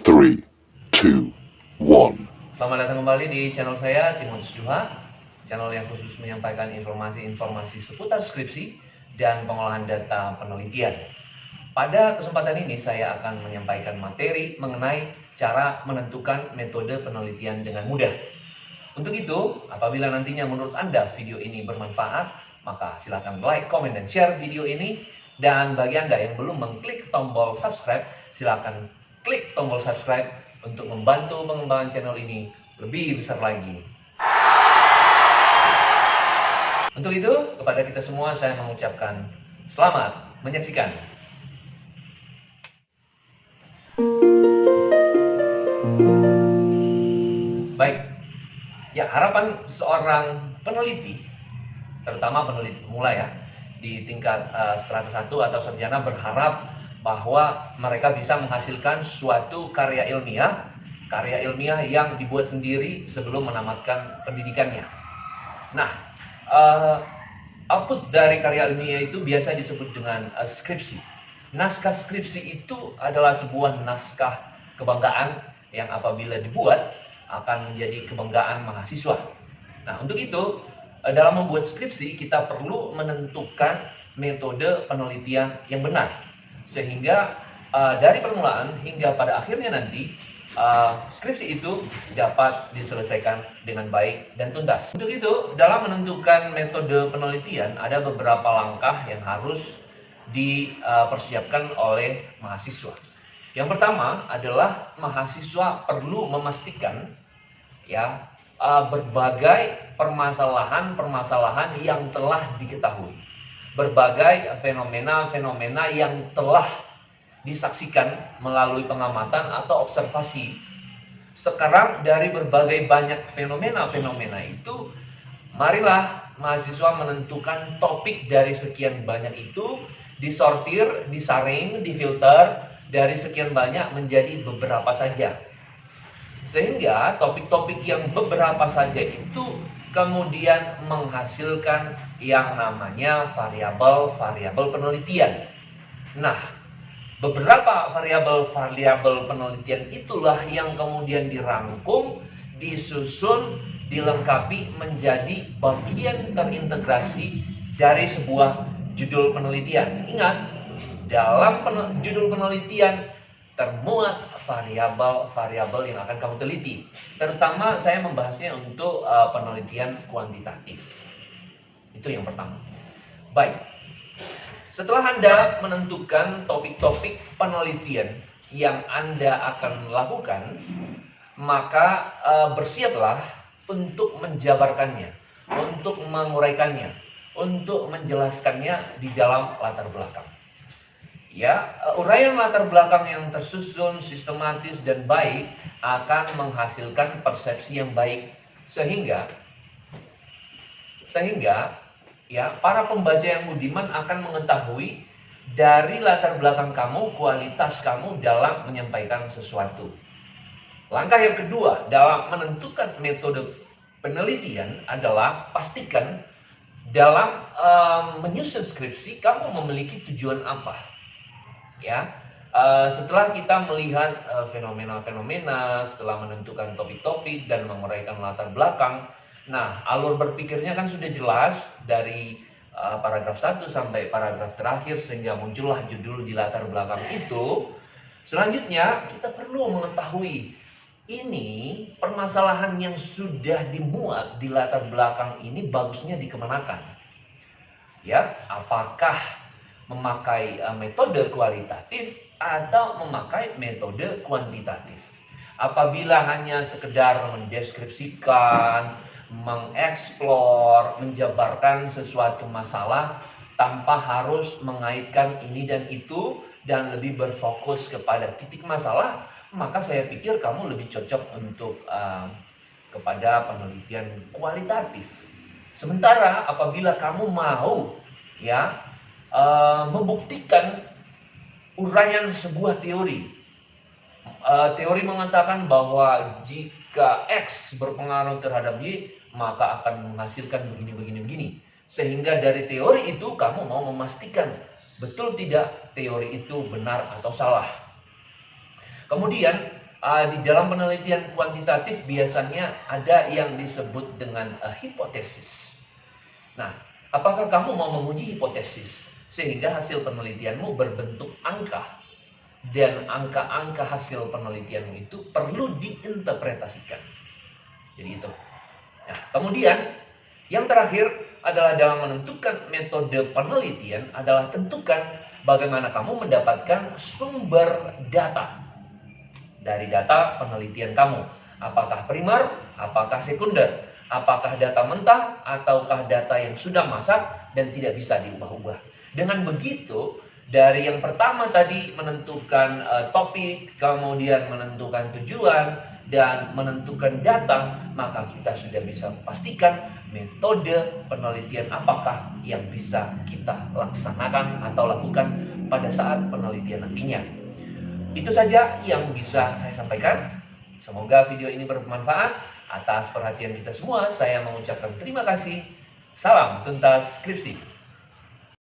3, 2, 1. Selamat datang kembali di channel saya, Timotius Duha, channel yang khusus menyampaikan informasi-informasi seputar skripsi dan pengolahan data penelitian. Pada kesempatan ini saya akan menyampaikan materi mengenai cara menentukan metode penelitian dengan mudah. Untuk itu, apabila nantinya menurut Anda video ini bermanfaat, maka silakan like, comment, dan share video ini. Dan bagi Anda yang belum mengklik tombol subscribe, silakan klik tombol subscribe untuk membantu pengembangan channel ini lebih besar lagi. Untuk itu, kepada kita semua saya mengucapkan selamat menyaksikan. Baik, ya harapan seorang peneliti, terutama peneliti pemula ya, di tingkat strata 1 atau sarjana berharap bahwa mereka bisa menghasilkan suatu karya ilmiah yang dibuat sendiri sebelum menamatkan pendidikannya. Nah, output dari karya ilmiah itu biasa disebut dengan skripsi. Naskah skripsi itu adalah sebuah naskah kebanggaan yang apabila dibuat akan menjadi kebanggaan mahasiswa. Nah, untuk itu dalam membuat skripsi kita perlu menentukan metode penelitian yang benar, sehingga dari permulaan hingga pada akhirnya nanti skripsi itu dapat diselesaikan dengan baik dan tuntas. Untuk itu, dalam menentukan metode penelitian ada beberapa langkah yang harus dipersiapkan oleh mahasiswa. Yang pertama adalah mahasiswa perlu memastikan ya berbagai permasalahan-permasalahan yang telah diketahui, berbagai fenomena-fenomena yang telah disaksikan melalui pengamatan atau observasi. Sekarang dari berbagai banyak fenomena-fenomena itu, marilah mahasiswa menentukan topik dari sekian banyak itu, disortir, disaring, difilter dari sekian banyak menjadi beberapa saja. Sehingga topik-topik yang beberapa saja itu kemudian menghasilkan yang namanya variabel-variabel penelitian. Nah, beberapa variabel-variabel penelitian itulah yang kemudian dirangkum, disusun, dilengkapi menjadi bagian terintegrasi dari sebuah judul penelitian. Ingat, dalam judul penelitian termuat variabel-variabel yang akan kamu teliti. Terutama saya membahasnya untuk penelitian kuantitatif. Itu yang pertama. Baik. Setelah Anda menentukan topik-topik penelitian yang Anda akan lakukan, maka bersiaplah untuk menjabarkannya, untuk menguraikannya, untuk menjelaskannya di dalam latar belakang. Ya, uraian latar belakang yang tersusun, sistematis dan baik akan menghasilkan persepsi yang baik sehingga ya para pembaca yang budiman akan mengetahui dari latar belakang kamu, kualitas kamu dalam menyampaikan sesuatu. Langkah yang kedua dalam menentukan metode penelitian adalah pastikan dalam menyusun skripsi kamu memiliki tujuan apa. Ya, setelah kita melihat fenomena-fenomena, setelah menentukan topik-topik dan menguraikan latar belakang, nah alur berpikirnya kan sudah jelas dari paragraf 1 sampai paragraf terakhir sehingga muncullah judul di latar belakang itu. Selanjutnya kita perlu mengetahui ini permasalahan yang sudah dimuat di latar belakang ini bagusnya dikemanakan. Ya, apakah memakai metode kualitatif atau memakai metode kuantitatif. Apabila hanya sekedar mendeskripsikan, mengeksplor, menjabarkan sesuatu masalah tanpa harus mengaitkan ini dan itu dan lebih berfokus kepada titik masalah, maka saya pikir kamu lebih cocok untuk kepada penelitian kualitatif. Sementara apabila kamu mau ya membuktikan uraian sebuah teori. Teori mengatakan bahwa jika X berpengaruh terhadap Y, maka akan menghasilkan begini. Sehingga dari teori itu kamu mau memastikan betul tidak teori itu benar atau salah. Kemudian Di dalam penelitian kuantitatif biasanya ada yang disebut dengan hipotesis. Nah, apakah kamu mau menguji hipotesis sehingga hasil penelitianmu berbentuk angka, dan angka-angka hasil penelitianmu itu perlu diinterpretasikan. Jadi itu. Nah, kemudian yang terakhir adalah dalam menentukan metode penelitian adalah tentukan bagaimana kamu mendapatkan sumber data dari data penelitian kamu. Apakah primer, apakah sekunder, apakah data mentah, ataukah data yang sudah masak dan tidak bisa diubah-ubah. Dengan begitu, dari yang pertama tadi menentukan topik, kemudian menentukan tujuan, dan menentukan data, maka kita sudah bisa pastikan metode penelitian apakah yang bisa kita laksanakan atau lakukan pada saat penelitian nantinya. Itu saja yang bisa saya sampaikan. Semoga video ini bermanfaat. Atas perhatian kita semua, saya mengucapkan terima kasih. Salam tuntas skripsi.